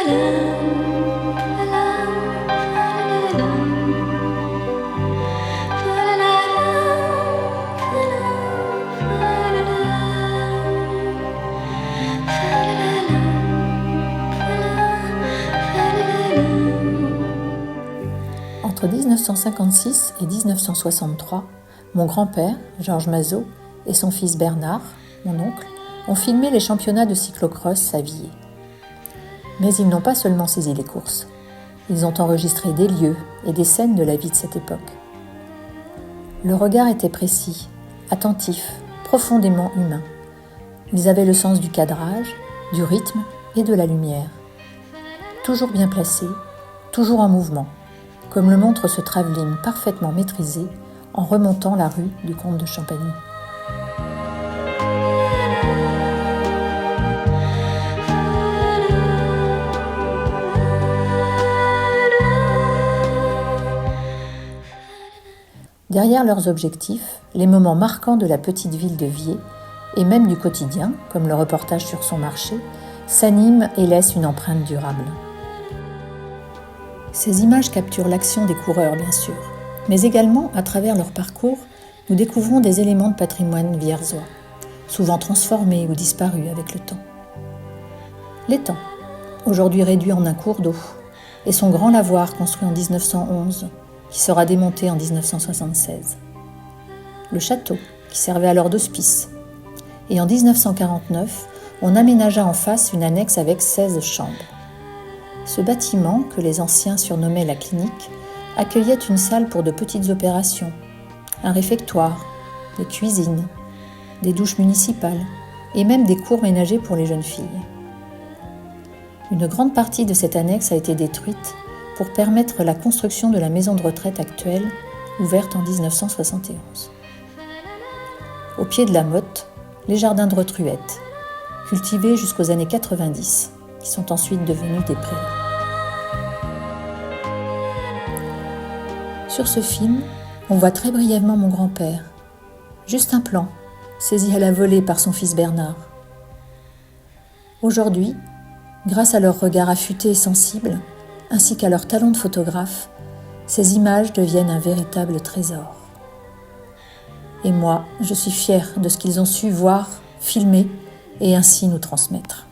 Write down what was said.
Entre 1956 et 1963, mon grand-père, Georges Mazot, et son fils Bernard, mon oncle, ont filmé les championnats de cyclocross à Villers. Mais ils n'ont pas seulement saisi les courses. Ils ont enregistré des lieux et des scènes de la vie de cette époque. Le regard était précis, attentif, profondément humain. Ils avaient le sens du cadrage, du rythme et de la lumière. Toujours bien placés, toujours en mouvement, comme le montre ce travelling parfaitement maîtrisé en remontant la rue du Comte de Champagny. Derrière leurs objectifs, les moments marquants de la petite ville de Viers, et même du quotidien, comme le reportage sur son marché, s'animent et laissent une empreinte durable. Ces images capturent l'action des coureurs, bien sûr, mais également, à travers leur parcours, nous découvrons des éléments de patrimoine vierzois, souvent transformés ou disparus avec le temps. L'étang, aujourd'hui réduit en un cours d'eau, et son grand lavoir construit en 1911, qui sera démonté en 1976. Le château, qui servait alors d'hospice. Et en 1949, on aménagea en face une annexe avec 16 chambres. Ce bâtiment, que les anciens surnommaient la clinique, accueillait une salle pour de petites opérations, un réfectoire, des cuisines, des douches municipales et même des cours ménagers pour les jeunes filles. Une grande partie de cette annexe a été détruite pour permettre la construction de la maison de retraite actuelle, ouverte en 1971. Au pied de la motte, les jardins de Retruette, cultivés jusqu'aux années 90, qui sont ensuite devenus des prairies. Sur ce film, on voit très brièvement mon grand-père. Juste un plan, saisi à la volée par son fils Bernard. Aujourd'hui, grâce à leur regard affûté et sensible, ainsi qu'à leur talent de photographe, ces images deviennent un véritable trésor. Et moi, je suis fière de ce qu'ils ont su voir, filmer et ainsi nous transmettre.